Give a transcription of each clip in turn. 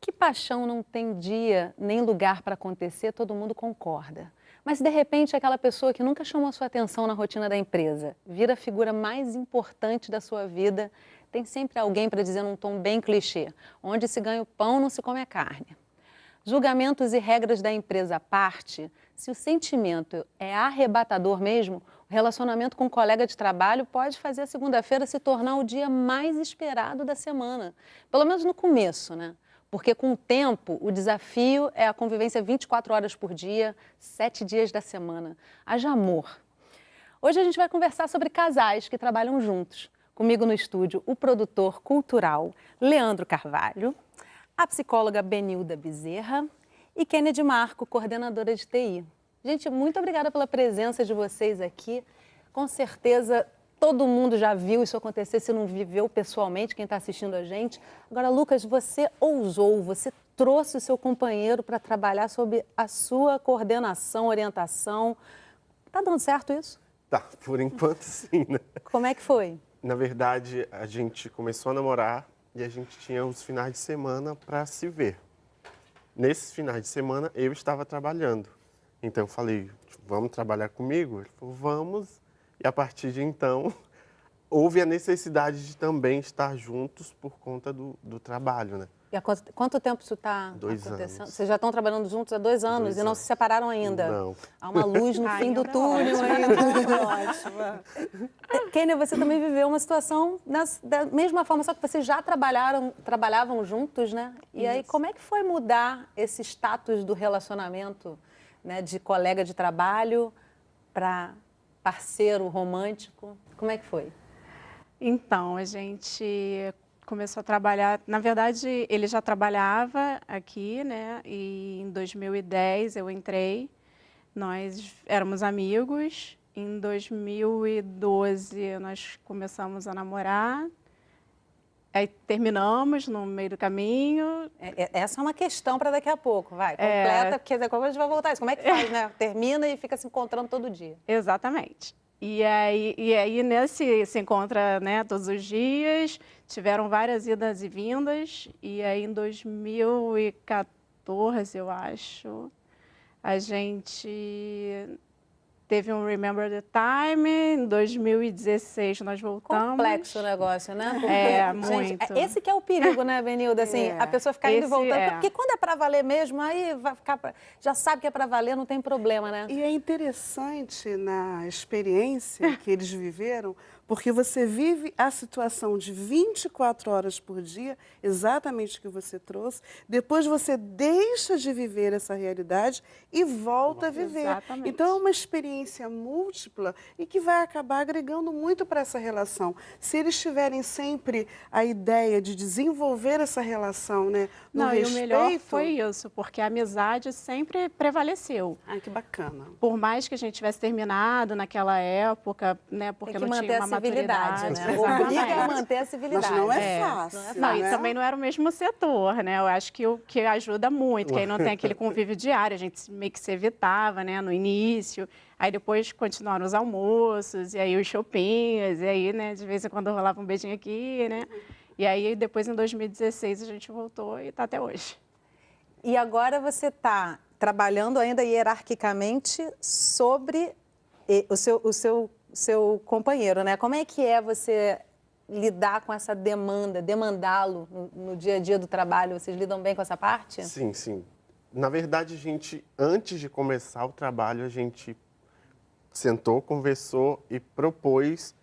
Que paixão não tem dia nem lugar para acontecer, todo mundo concorda. Mas de repente aquela pessoa que nunca chamou sua atenção na rotina da empresa, vira a figura mais importante da sua vida, tem sempre alguém para dizer num tom bem clichê, onde se ganha o pão não se come a carne. Julgamentos e regras da empresa à parte, se o sentimento é arrebatador mesmo, o relacionamento com um colega de trabalho pode fazer a segunda-feira se tornar o dia mais esperado da semana. Pelo menos no começo, né? Porque com o tempo, o desafio é a convivência 24 horas por dia, 7 dias da semana. Haja amor. Hoje a gente vai conversar sobre casais que trabalham juntos. Comigo no estúdio, o produtor cultural Leandro Carvalho, a psicóloga Benilda Bezerra e Kennedy Marco, coordenadora de TI. Gente, muito obrigada pela presença de vocês aqui. Com certeza, todo mundo já viu isso acontecer, se não viveu pessoalmente, quem está assistindo a gente. Agora, Lucas, você ousou, você trouxe o seu companheiro para trabalhar sob a sua coordenação, orientação. Tá dando certo isso? Tá, por enquanto sim, né? Como é que foi? Na verdade, a gente começou a namorar e a gente tinha os finais de semana para se ver. Nesses finais de semana, eu estava trabalhando. Então, eu falei, vamos trabalhar comigo? Ele falou, vamos. E a partir de então, houve a necessidade de também estar juntos por conta do trabalho, né? E há quanto tempo isso está 2 acontecendo? anos. Vocês já estão trabalhando juntos há 2 anos 2 e não anos. se separaram ainda? Não. Há uma luz no fim do túnel ainda. Kênia, você também viveu uma situação da mesma forma, só que vocês já trabalhavam juntos, né? E aí, como é que foi mudar esse status do relacionamento, né, de colega de trabalho para parceiro romântico? Como é que foi? Então, a gente começou a trabalhar, na verdade, ele já trabalhava aqui, né? E em 2010 eu entrei, nós éramos amigos. Em 2012 nós começamos a namorar, aí terminamos no meio do caminho. Essa é uma questão para daqui a pouco, vai, completa, porque daqui a pouco a gente vai voltar isso. Como é que faz, né? Termina e fica se encontrando todo dia. Exatamente. E aí nesse se encontra, né, todos os dias, tiveram várias idas e vindas, e aí em 2014, eu acho, a gente teve um Remember the Time, em 2016 nós voltamos. Complexo o negócio, né? Porque, muito. Gente, esse que é o perigo, né, Benilda? Assim, a pessoa ficar indo e voltando. Porque quando é para valer mesmo, aí vai ficar, já sabe que é para valer, não tem problema, né? E é interessante na experiência que eles viveram, porque você vive a situação de 24 horas por dia, exatamente o que você trouxe, depois você deixa de viver essa realidade e volta a viver. Exatamente. Então, é uma experiência múltipla e que vai acabar agregando muito para essa relação. Se eles tiverem sempre a ideia de desenvolver essa relação, né, no Não, respeito... e o melhor foi isso, porque a amizade sempre prevaleceu. Ai, que bacana. Por mais que a gente tivesse terminado naquela época, né, porque não tinha uma civilidade, maturidade. né? Obriga a manter a civilidade. Mas não é fácil. Não, né? e também não era o mesmo setor, né? Eu acho que o que ajuda muito, que aí não tem aquele convívio diário, a gente meio que se evitava, né, no início. Aí depois continuaram os almoços, e aí os shoppings, e aí, né, de vez em quando rolava um beijinho aqui, né? E aí depois em 2016 a gente voltou e tá até hoje. E agora você está trabalhando ainda hierarquicamente sobre o seu companheiro, né? Como é que é você lidar com essa demandá-lo no dia a dia do trabalho? Vocês lidam bem com essa parte? Sim, sim. Na verdade, antes de começar o trabalho, a gente sentou, conversou e propôs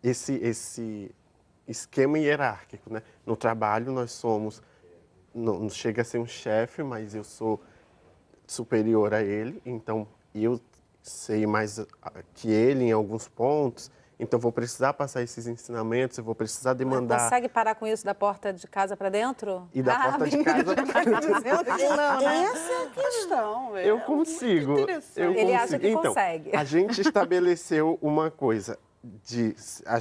esse esquema hierárquico, né? No trabalho, nós somos, não chega a ser um chefe, mas eu sou superior a ele, então eu sei mais que ele em alguns pontos, então vou precisar passar esses ensinamentos, eu vou precisar demandar... Consegue parar com isso da porta de casa para dentro? E da porta de casa para dentro. Essa é a questão. Eu consigo. Ele acha que então, consegue. A gente estabeleceu uma coisa, a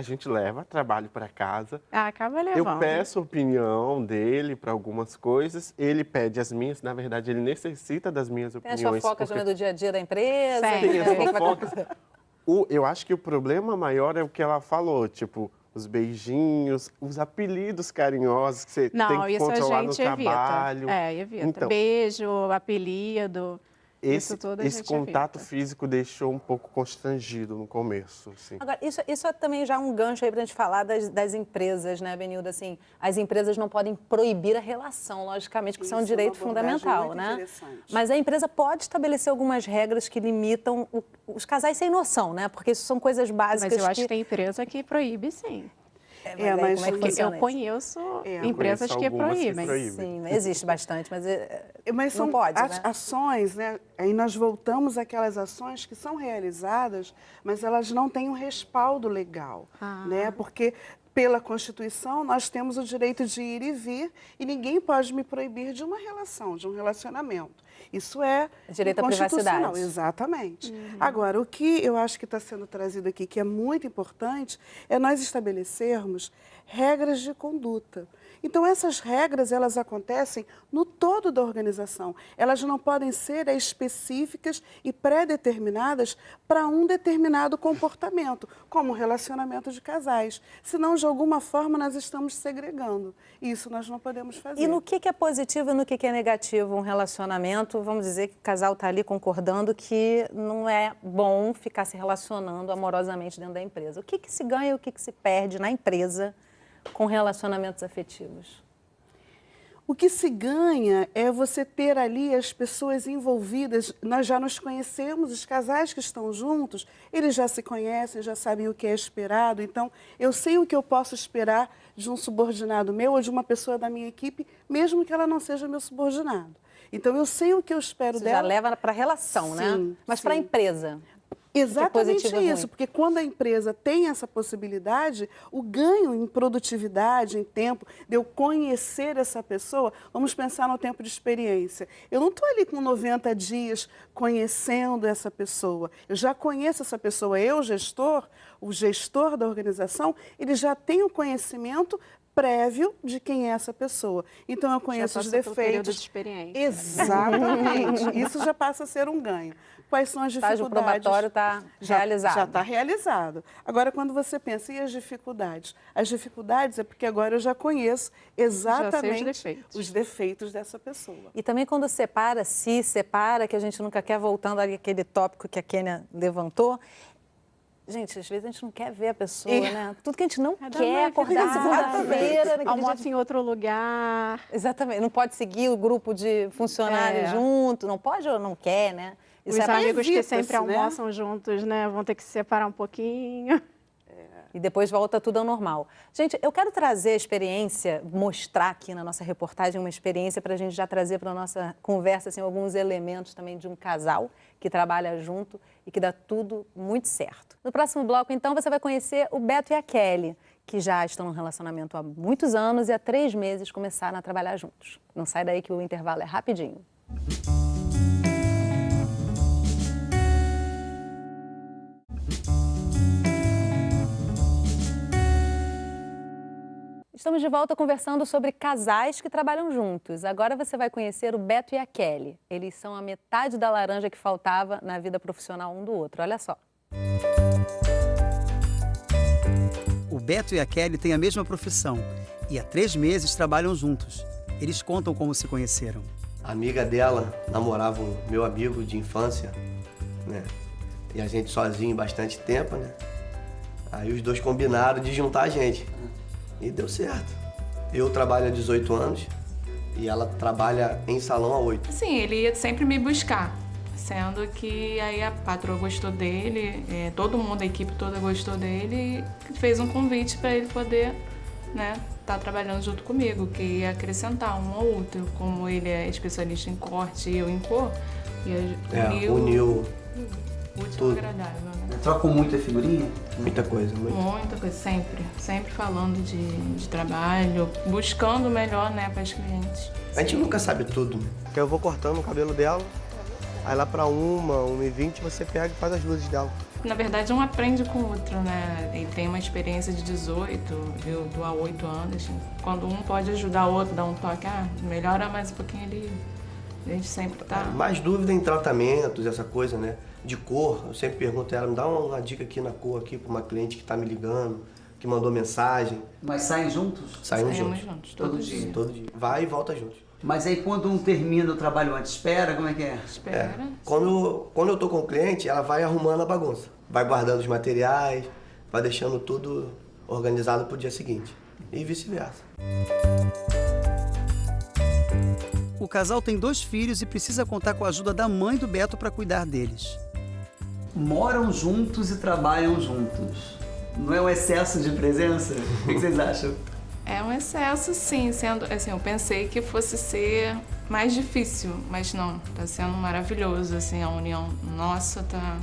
gente leva trabalho para casa. Acaba levando. Eu peço a opinião dele para algumas coisas, ele pede as minhas, na verdade ele necessita das minhas Tem opiniões. as fofocas também do dia a dia da empresa? Tem Tem as fofocas. Eu acho que o problema maior é o que ela falou, tipo, os beijinhos, os apelidos carinhosos que você tem Não, que isso a controlar no gente evita. trabalho. Evita. Então, Beijo, apelido, isso tudo a esse gente contato evita. físico deixou um pouco constrangido no começo, assim. Agora, isso é também já um gancho aí para a gente falar das empresas, né, Benilda? Assim, as empresas não podem proibir a relação, logicamente, porque isso é um Isso é uma direito abordagem fundamental, muito né? interessante. Mas a empresa pode estabelecer algumas regras que limitam os casais sem noção, né? Porque isso são coisas básicas Mas eu acho que tem empresa que proíbe, sim. Mas É, aí, mas como é que Porque funciona eu isso? conheço Eu empresas conheço que algumas que proíbem. proíbem. Sim, existe bastante, mas Mas são não pode, né? ações, né? Aí nós voltamos àquelas ações que são realizadas, mas elas não têm um respaldo legal, né? Porque pela Constituição nós temos o direito de ir e vir e ninguém pode me proibir de uma relação, de um relacionamento. Isso é Direito à inconstitucional, privacidade. exatamente. Agora, o que eu acho que está sendo trazido aqui, que é muito importante, é nós estabelecermos regras de conduta. Então, essas regras, elas acontecem no todo da organização. Elas não podem ser específicas e pré-determinadas para um determinado comportamento, como o relacionamento de casais. Senão, de alguma forma, nós estamos segregando. E isso nós não podemos fazer. E no que é positivo e no que é negativo um relacionamento? Vamos dizer que o casal está ali concordando que não é bom ficar se relacionando amorosamente dentro da empresa. O que se ganha e o que se perde na empresa com relacionamentos afetivos? O que se ganha é você ter ali as pessoas envolvidas. Nós já nos conhecemos, os casais que estão juntos, eles já se conhecem, já sabem o que é esperado. Então, eu sei o que eu posso esperar de um subordinado meu ou de uma pessoa da minha equipe, mesmo que ela não seja meu subordinado. Então, eu sei o que eu espero Você dela. já leva para a relação, né? Sim, Mas para a sim. empresa? Exatamente positivo e ruim. isso, porque quando a empresa tem essa possibilidade, o ganho em produtividade, em tempo, de eu conhecer essa pessoa, vamos pensar no tempo de experiência. Eu não estou ali com 90 dias conhecendo essa pessoa, eu já conheço essa pessoa, o gestor da organização, ele já tem o conhecimento prévio de quem é essa pessoa. Então, eu conheço os passou pelo período de defeitos. experiência. Exatamente. Isso já passa a ser um ganho. Quais são as O estágio dificuldades? probatório está realizado. Já está realizado. Agora, quando você pensa, e as dificuldades? As dificuldades é porque agora eu já conheço exatamente os defeitos dessa pessoa. E também quando se separa, que a gente nunca quer, voltando ali àquele tópico que a Kênia levantou, gente, às vezes a gente não quer ver a pessoa, né? Tudo que a gente não quer, acordar segunda-feira. Almoça em outro lugar. Exatamente, não pode seguir o grupo de funcionários junto, não pode ou não quer, né? Os amigos que sempre evita-se, né? almoçam juntos, né? Vão ter que se separar um pouquinho. E depois volta tudo ao normal. Gente, eu quero trazer a experiência, mostrar aqui na nossa reportagem uma experiência para a gente já trazer para a nossa conversa assim, alguns elementos também de um casal que trabalha junto e que dá tudo muito certo. No próximo bloco, então, você vai conhecer o Beto e a Kelly, que já estão num relacionamento há muitos anos e há 3 meses começaram a trabalhar juntos. Não sai daí que o intervalo é rapidinho. Estamos de volta conversando sobre casais que trabalham juntos. Agora você vai conhecer o Beto e a Kelly. Eles são a metade da laranja que faltava na vida profissional um do outro. Olha só. O Beto e a Kelly têm a mesma profissão e há 3 meses trabalham juntos. Eles contam como se conheceram. A amiga dela namorava um meu amigo de infância, né? E a gente sozinho bastante tempo, né? Aí os dois combinaram de juntar a gente. E deu certo. Eu trabalho há 18 anos e ela trabalha em salão há 8. Sim, ele ia sempre me buscar, sendo que aí a patroa gostou dele, todo mundo, a equipe toda gostou dele e fez um convite para ele poder, né, estar trabalhando junto comigo, que ia acrescentar um ao outro. Como ele é especialista em corte e eu em cor, ia uniu útil tudo. agradável, né? Trocam muita figurinha? Muita coisa. Muita coisa, sempre falando de trabalho, buscando o melhor, né, para os clientes. A gente nunca sabe tudo. Porque eu vou cortando o cabelo dela, aí lá pra 1h20 você pega e faz as luzes dela. Na verdade, um aprende com o outro, né? Ele tem uma experiência de 18, eu tô há 8 anos. Quando um pode ajudar o outro, dar um toque, melhora mais um pouquinho ali. A gente sempre tá... Mais dúvida em tratamentos, essa coisa, né? De cor, eu sempre pergunto a ela, me dá uma dica aqui na cor aqui para uma cliente que tá me ligando, que mandou mensagem. Mas saem juntos? Saímos Saímos juntos. juntos, todo dia. Todo dia. Vai e volta juntos. Mas aí quando um termina o trabalho antes, espera, como é que é? Espera. Quando eu tô com o cliente, ela vai arrumando a bagunça. Vai guardando os materiais, vai deixando tudo organizado pro dia seguinte. E vice-versa. O casal tem 2 filhos e precisa contar com a ajuda da mãe do Beto para cuidar deles. Moram juntos e trabalham juntos. Não é um excesso de presença? O que vocês acham? É um excesso, sim, sendo assim, eu pensei que fosse ser mais difícil, mas não, tá sendo maravilhoso, assim, a união nossa tá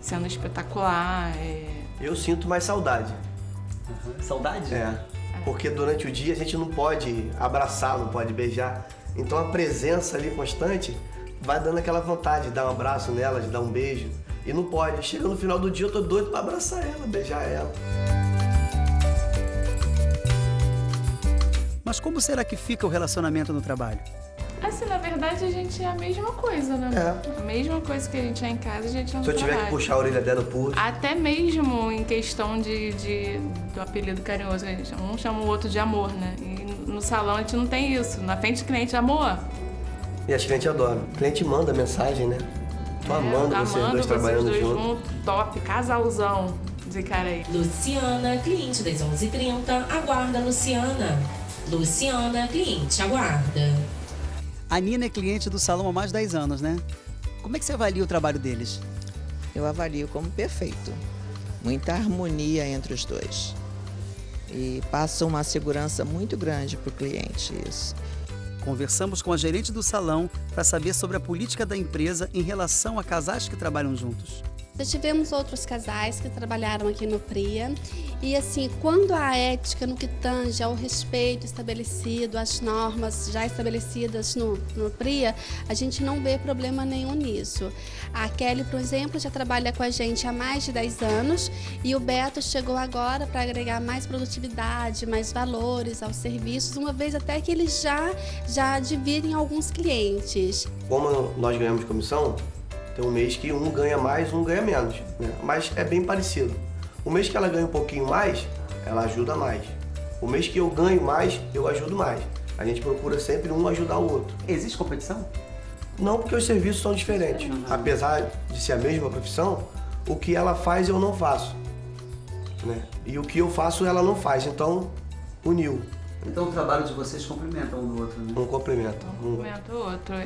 sendo espetacular. Eu sinto mais saudade. Saudade? Porque durante o dia a gente não pode abraçar, não pode beijar. Então a presença ali constante vai dando aquela vontade de dar um abraço nela, de dar um beijo. E não pode. Chega no final do dia, eu tô doido pra abraçar ela, beijar ela. Mas como será que fica o relacionamento no trabalho? Assim, na verdade, a gente é a mesma coisa, né? É. A mesma coisa que a gente é em casa, a gente é no Se eu tiver trabalho. que puxar a orelha dela, eu puxo. Até mesmo em questão do apelido carinhoso, a gente, um chama o outro de amor, né? E no salão a gente não tem isso. Na frente do cliente, amor. E as clientes adoram. O cliente manda mensagem, né? Tô amando vocês dois trabalhando juntos. Top, casalzão de cara aí. Luciana, cliente das 11h30, aguarda Luciana. Luciana, cliente, aguarda. A Nina é cliente do salão há mais de 10 anos, né? Como é que você avalia o trabalho deles? Eu avalio como perfeito. Muita harmonia entre os dois. E passa uma segurança muito grande para o cliente isso. Conversamos com a gerente do salão para saber sobre a política da empresa em relação a casais que trabalham juntos. Já tivemos outros casais que trabalharam aqui no PRIA e assim, quando a ética no que tange ao respeito estabelecido, as normas já estabelecidas no PRIA, a gente não vê problema nenhum nisso. A Kelly, por exemplo, já trabalha com a gente há mais de 10 anos e o Beto chegou agora para agregar mais produtividade, mais valores aos serviços, uma vez até que eles já dividem alguns clientes. Como nós ganhamos comissão, tem um mês que um ganha mais, um ganha menos, né? Mas é bem parecido. O mês que ela ganha um pouquinho mais, ela ajuda mais. O mês que eu ganho mais, eu ajudo mais. A gente procura sempre um ajudar o outro. Existe competição? Não, porque os serviços são diferentes. Apesar de ser a mesma profissão, o que ela faz eu não faço, né? E o que eu faço ela não faz, então uniu. Então o trabalho de vocês complementa um do outro, né? Um complementa. Um complementa o outro.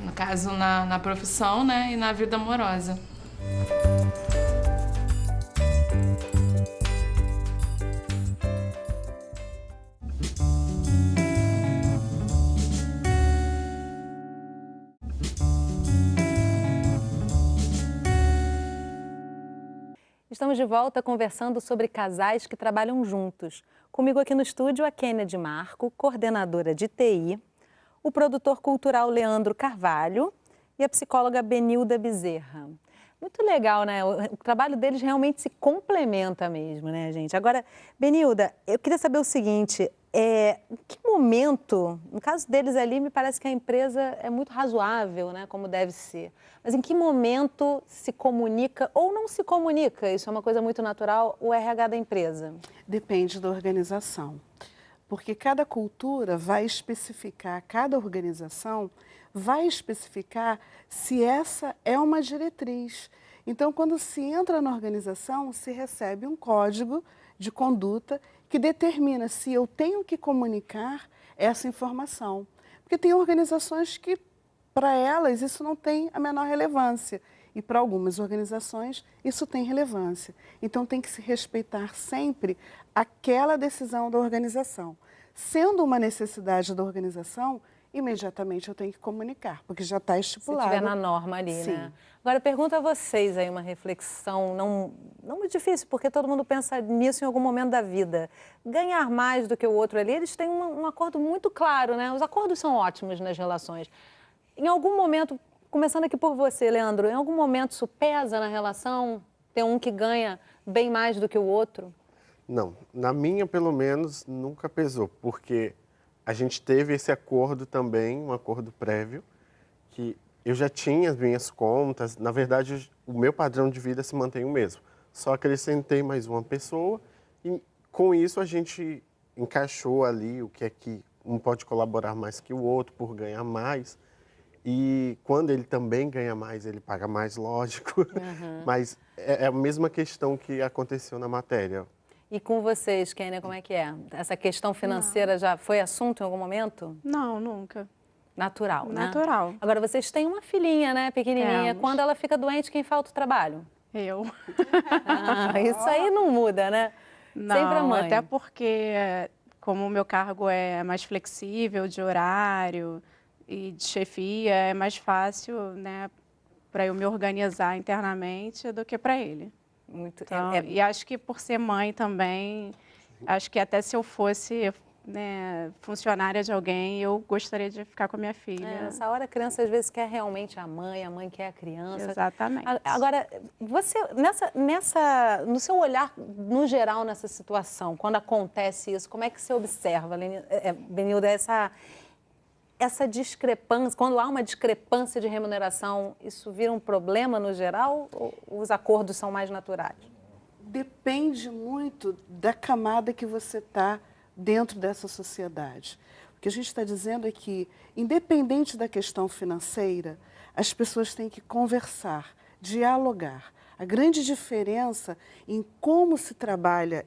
No caso, na profissão, né? E na vida amorosa. Estamos de volta conversando sobre casais que trabalham juntos. Comigo aqui no estúdio a Kennedy Marco, coordenadora de TI, o produtor cultural Leandro Carvalho e a psicóloga Benilda Bezerra. Muito legal, né? O trabalho deles realmente se complementa mesmo, né, gente? Agora, Benilda, eu queria saber o seguinte, em que momento, no caso deles ali, me parece que a empresa é muito razoável, né, como deve ser, mas em que momento se comunica ou não se comunica, isso é uma coisa muito natural, o RH da empresa? Depende da organização, porque cada cultura vai especificar, cada organização vai especificar se essa é uma diretriz. Então, quando se entra na organização, se recebe um código de conduta que determina se eu tenho que comunicar essa informação. Porque tem organizações que, para elas, isso não tem a menor relevância. E para algumas organizações, isso tem relevância. Então, tem que se respeitar sempre aquela decisão da organização. Sendo uma necessidade da organização, imediatamente eu tenho que comunicar, porque já está estipulado. Se estiver na norma ali, Sim. né? Agora, eu pergunto a vocês aí uma reflexão, não muito difícil, porque todo mundo pensa nisso em algum momento da vida. Ganhar mais do que o outro ali, eles têm um acordo muito claro, né? Os acordos são ótimos nas relações. Em algum momento, começando aqui por você, Leandro, em algum momento isso pesa na relação? Tem um que ganha bem mais do que o outro? Não, na minha, pelo menos, nunca pesou, porque a gente teve esse acordo também, um acordo prévio, que eu já tinha as minhas contas, na verdade, o meu padrão de vida se mantém o mesmo. Só acrescentei mais uma pessoa e Com isso, a gente encaixou ali o que é que um pode colaborar mais que o outro por ganhar mais. E quando ele também ganha mais, ele paga mais, lógico. Mas é a mesma questão que aconteceu na matéria. E com vocês, Kênia, como é que é? Essa questão financeira já foi assunto em algum momento? Não, nunca. Natural, né? Natural. Agora, vocês têm uma filhinha, né, pequenininha. Temos. Quando ela fica doente, quem falta o trabalho? Eu. Isso aí não muda, né? Não, Sempre a mãe. até porque, como o meu cargo é mais flexível de horário e de chefia, é mais fácil, né, para eu me organizar internamente do que para ele. Muito. Então, e acho que por ser mãe também, acho que até se eu fosse, né, funcionária de alguém, eu gostaria de ficar com a minha filha. Nessa hora a criança às vezes quer realmente a mãe quer a criança. Exatamente. Agora, você, no seu olhar, no geral, nessa situação, quando acontece isso, como é que você observa, Benilda, essa discrepância, quando há uma discrepância de remuneração, isso vira um problema no geral ou os acordos são mais naturais? Depende muito da camada que você está dentro dessa sociedade. O que a gente está dizendo é que, independente da questão financeira, as pessoas têm que conversar, dialogar. A grande diferença em como se trabalha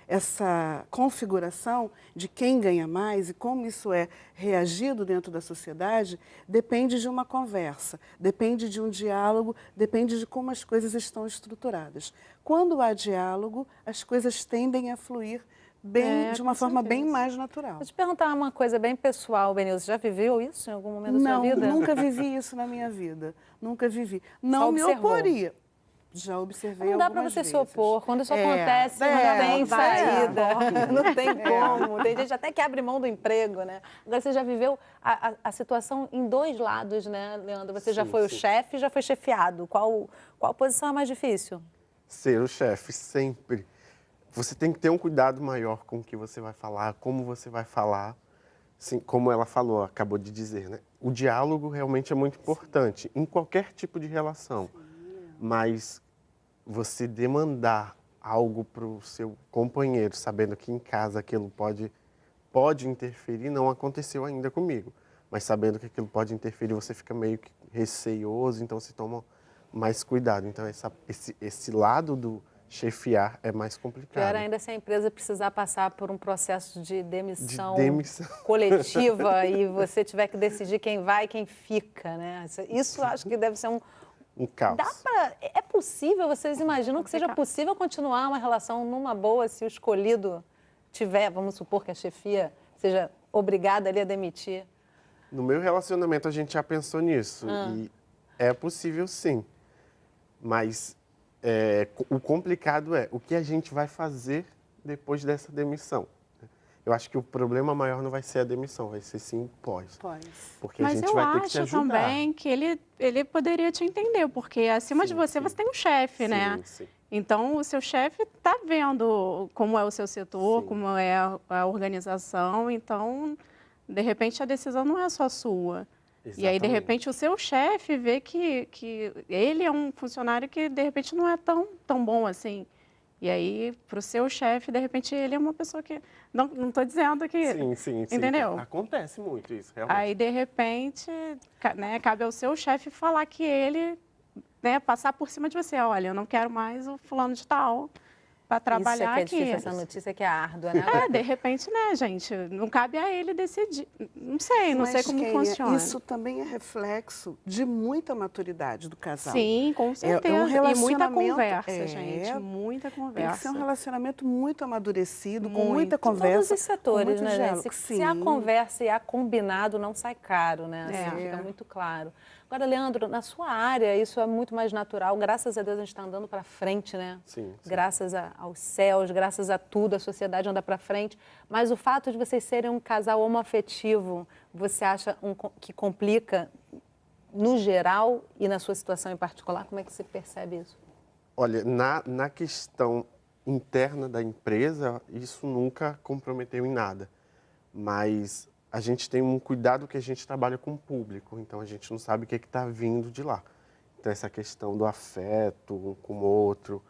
essa configuração de quem ganha mais e como isso é reagido dentro da sociedade depende de uma conversa, depende de um diálogo, depende de como as coisas estão estruturadas. Quando há diálogo, as coisas tendem a fluir de uma forma bem mais natural. Vou te perguntar uma coisa bem pessoal, Benilda. Você já viveu isso em algum momento da sua vida? Não, nunca vivi isso na minha vida. Nunca vivi. Não me oporia. Já observei Não dá algumas para você vezes. se opor. Quando isso acontece, não tem saída. Não tem como. Tem gente até que abre mão do emprego, né? Agora, você já viveu a situação em dois lados, né, Leandro? Você já foi o chefe e já foi chefiado. Qual posição é mais difícil? Ser o chefe, sempre. Você tem que ter um cuidado maior com o que você vai falar, como você vai falar. Assim, como ela falou, acabou de dizer, né? O diálogo realmente é muito importante em qualquer tipo de relação. Mas você demandar algo para o seu companheiro, sabendo que em casa aquilo pode interferir, não aconteceu ainda comigo. Mas sabendo que aquilo pode interferir, você fica meio que receioso, então se toma mais cuidado. Então esse lado do chefiar é mais complicado. Pior ainda se a empresa precisar passar por um processo de demissão coletiva e você tiver que decidir quem vai e quem fica, né? Isso acho que deve ser um caos. É possível, vocês imaginam que seja possível continuar uma relação numa boa se o escolhido tiver, vamos supor que a chefia seja obrigada ali a demitir? No meu relacionamento a gente já pensou nisso e é possível sim, mas o complicado é o que a gente vai fazer depois dessa demissão. Eu acho que o problema maior não vai ser a demissão, vai ser sim pós. Porque a gente vai ter que se ajudar. Mas eu acho também que ele poderia te entender, porque acima de você tem um chefe, né? Sim. Então, o seu chefe está vendo como é o seu setor, como é a organização. Então, de repente, a decisão não é só sua. Exatamente. E aí, de repente, o seu chefe vê que ele é um funcionário que, de repente, não é tão bom assim. E aí, para o seu chefe, de repente, ele é uma pessoa que... Não estou dizendo que... Sim. Entendeu? Acontece muito isso, realmente. Aí, de repente, né, cabe ao seu chefe falar que ele... Né, passar por cima de você. Olha, eu não quero mais o fulano de tal para trabalhar aqui. Isso é que é difícil, essa notícia que é árdua, né? De repente, né, gente? Não cabe a ele decidir. Não sei como funciona. Isso também é reflexo de muita maturidade do casal. Sim, com certeza. É um relacionamento, e muita conversa, gente. Muita conversa. Tem que ser um relacionamento muito amadurecido, com muita conversa. Todos os setores, né, diálogo. gente? Se há conversa e há combinado, não sai caro, né? Assim, fica muito claro. Agora, Leandro, na sua área, isso é muito mais natural. Graças a Deus, a gente está andando para frente, né? Sim. Graças aos céus, graças a tudo, a sociedade anda para frente. Mas o fato de vocês serem um casal homoafetivo, você acha que complica no geral e na sua situação em particular? Como é que você percebe isso? Olha, na questão interna da empresa, isso nunca comprometeu em nada. Mas a gente tem um cuidado que a gente trabalha com o público, então a gente não sabe o que está vindo de lá. Então essa questão do afeto um com o outro,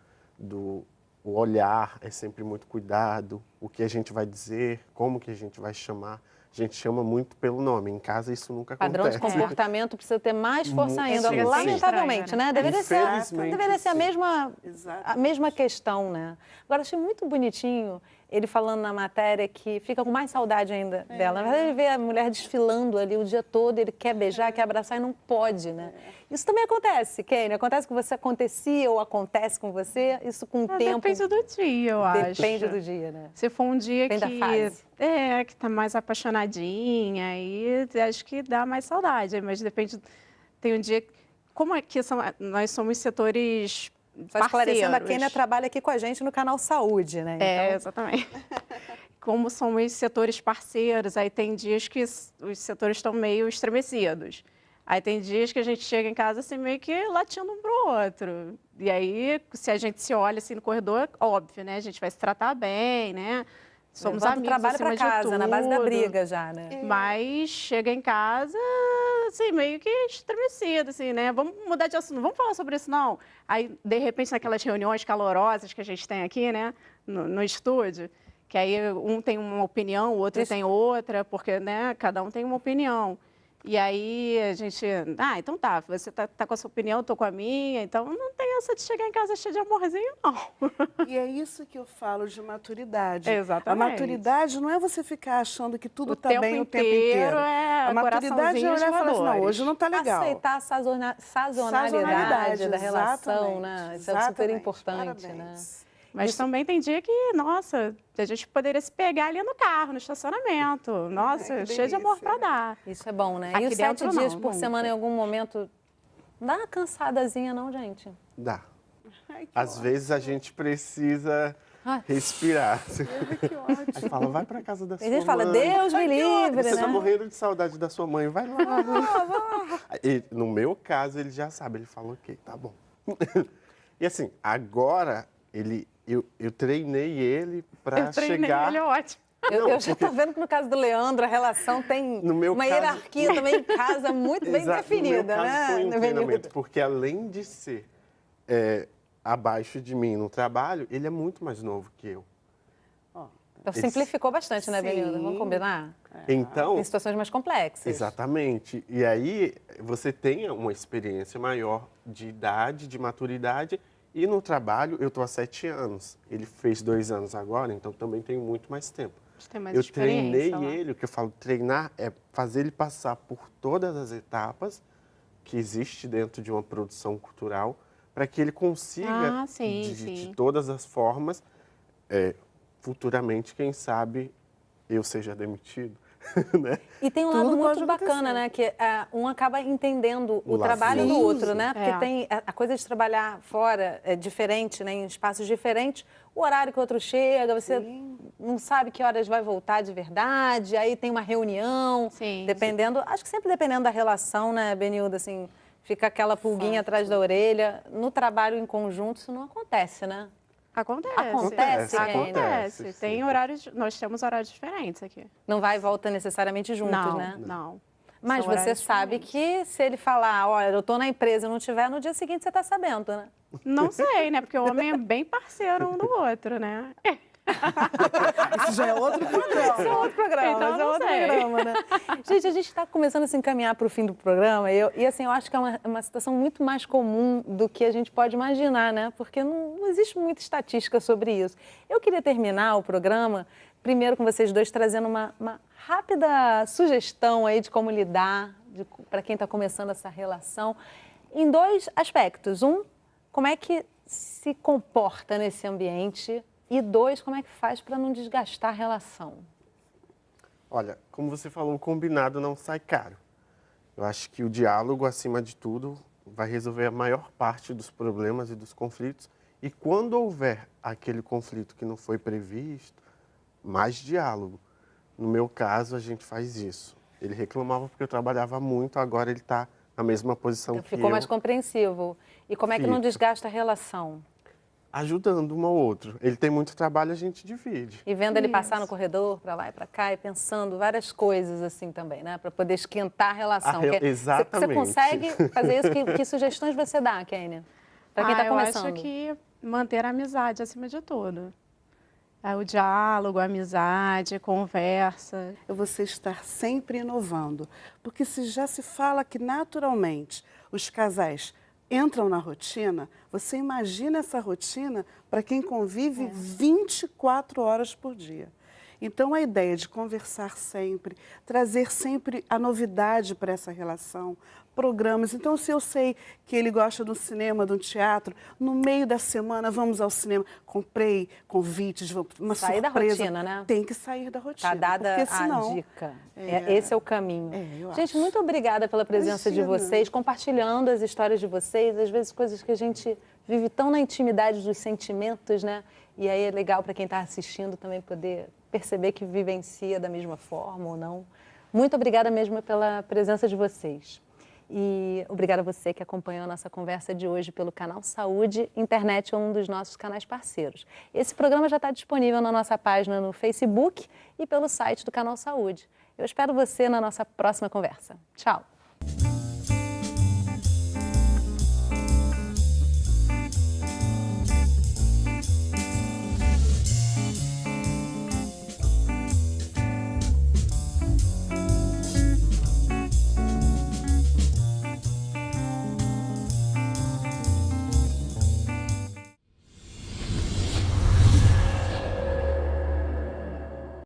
o olhar é sempre muito cuidado, o que a gente vai dizer, como que a gente vai chamar. A gente chama muito pelo nome. Em casa isso nunca Padrão acontece. de comportamento precisa ter mais força ainda, Chega a ser lamentavelmente, estranho, né? Deveria ser a sim. mesma questão, né? Agora, achei muito bonitinho ele falando na matéria que fica com mais saudade ainda dela. Na verdade, ele vê a mulher desfilando ali o dia todo, ele quer beijar, quer abraçar e não pode, né? Isso também acontece, Kênia. Acontece com você, acontecia ou acontece com você? Isso com o tempo... Depende do dia, eu acho. Depende do dia, né? Se for um dia Depende da fase. que tá mais apaixonadinha, aí acho que dá mais saudade. Mas depende, tem um dia, como aqui nós somos setores Só esclarecendo, a parceiros. Kênia trabalha aqui com a gente no canal Saúde, né? É, Então, exatamente. Como somos setores parceiros, aí tem dias que os setores estão meio estremecidos. Aí tem dias que a gente chega em casa assim, meio que latindo um pro outro. E aí, se a gente se olha assim no corredor, óbvio, né? A gente vai se tratar bem, né? Somos levando o amigos trabalho acima para de casa, na base da tudo. briga já, né? Mas chega em casa, assim, meio que estremecido, assim, né? Vamos mudar de assunto, não vamos falar sobre isso, não. Aí, de repente, naquelas reuniões calorosas que a gente tem aqui, né? No estúdio, que aí um tem uma opinião, o outro tem outra, porque, né? Cada um tem uma opinião. E aí a gente, então tá, você tá com a sua opinião, eu tô com a minha, então não tem essa de chegar em casa cheia de amorzinho, não. E é isso que eu falo de maturidade. Exatamente. A maturidade não é você ficar achando que tudo O está tempo bem o tempo inteiro inteiro. é A maturidade é coraçãozinho olhar e de falar assim, não, valores. hoje não está legal. Aceitar a sazonalidade da relação, né? Isso é super exatamente. importante, Parabéns. né? Mas também tem dia que, nossa, a gente poderia se pegar ali no carro, no estacionamento. Nossa, que cheio de amor delícia. para dar. Isso é bom, né? Aqui E os 7 dentro, dias não, por nunca. semana, em algum momento, dá uma cansadazinha, não, gente? Dá. Ai, que Às ótimo. vezes a gente precisa Ai. respirar. Que ótimo. Aí fala, vai para casa da Tem sua gente que fala, mãe. Deus me livre, Você né? tá morrendo de saudade da sua mãe, vai lá. E, no meu caso, ele já sabe, ele fala, ok, tá bom. E assim, agora, eu treinei ele para chegar... Ele é ótimo. Eu já tô vendo que no caso do Leandro, a relação tem No meu uma caso- hierarquia também em casa muito bem Exato, definida, no meu caso, né? foi um Benildo? treinamento, porque além de ser abaixo de mim no trabalho, ele é muito mais novo que eu. Então simplificou bastante, né, Sim. Benildo? Vamos combinar? Então, Tem situações mais complexas. exatamente. E aí você tem uma experiência maior de idade, de maturidade. E no trabalho, eu estou há 7 anos. Ele fez 2 anos agora, então também tenho muito mais tempo. Você tem mais Eu experiência treinei lá. ele, o que eu falo, treinar é fazer ele passar por todas as etapas que existe dentro de uma produção cultural, para que ele consiga, Sim, de sim. todas as formas, futuramente, quem sabe, eu seja demitido. Né? E tem um lado Tudo muito pode bacana, acontecer. né? Que um acaba entendendo o O trabalho lazer. do outro, né? Porque É. tem a coisa de trabalhar fora é diferente, né? Em espaços diferentes. O horário que o outro chega, você não sabe que horas vai voltar de verdade. Aí tem uma reunião, Sim. dependendo. Acho que sempre dependendo da relação, né, Benildo? Assim, fica aquela pulguinha atrás da orelha. No trabalho em conjunto, isso não acontece, né? Acontece. Acontece, Acontece. sim. Tem horários, nós temos horários diferentes aqui. Não vai e volta necessariamente juntos, não, né? não. Mas São você horários sabe diferentes. que se ele falar, olha, eu tô na empresa e não tiver, no dia seguinte você tá sabendo, né? Não sei, né? Porque o homem é bem parceiro um do outro, né? Isso já é outro programa. Esse é outro programa, Então, esse é não outro sei. programa, né? Gente, a gente está começando a se encaminhar para o fim do programa e assim, eu acho que é uma situação muito mais comum do que a gente pode imaginar, né? Porque não existe muita estatística sobre isso. Eu queria terminar o programa, primeiro com vocês dois, trazendo uma rápida sugestão aí de como lidar para quem está começando essa relação, em 2 aspectos. Um, como é que se comporta nesse ambiente e 2, como é que faz para não desgastar a relação? Olha, como você falou, o combinado não sai caro. Eu acho que o diálogo, acima de tudo, vai resolver a maior parte dos problemas e dos conflitos. E quando houver aquele conflito que não foi previsto, mais diálogo. No meu caso, a gente faz isso. Ele reclamava porque eu trabalhava muito, agora ele está na mesma posição que Ficou eu. mais compreensivo. E como é que não Fica. desgasta a relação? Ajudando um ao outro. Ele tem muito trabalho, a gente divide. E vendo ele passar no corredor, para lá e para cá, e pensando várias coisas assim também, né? Para poder esquentar a relação. Você exatamente. consegue fazer isso? Que sugestões você dá, Kênia? Para quem está eu começando? acho que manter a amizade acima de tudo. O diálogo, a amizade, conversa. É você estar sempre inovando. Porque se já se fala que naturalmente os casais entram na rotina, você imagina essa rotina para quem convive 24 horas por dia. Então, a ideia de conversar sempre, trazer sempre a novidade para essa relação, programas. Então, se eu sei que ele gosta do cinema, do teatro, no meio da semana vamos ao cinema. Comprei convites, uma sair surpresa. Da rotina, né? Tem que sair da rotina. Tá dada porque senão, a dica. Esse é o caminho. Gente, acho. muito obrigada pela presença de vocês, compartilhando as histórias de vocês, às vezes coisas que a gente vive tão na intimidade dos sentimentos, né? E aí é legal para quem está assistindo também poder perceber que vivencia da mesma forma ou não. Muito obrigada mesmo pela presença de vocês. E obrigada a você que acompanhou a nossa conversa de hoje pelo Canal Saúde. Internet é um dos nossos canais parceiros. Esse programa já está disponível na nossa página no Facebook e pelo site do Canal Saúde. Eu espero você na nossa próxima conversa. Tchau!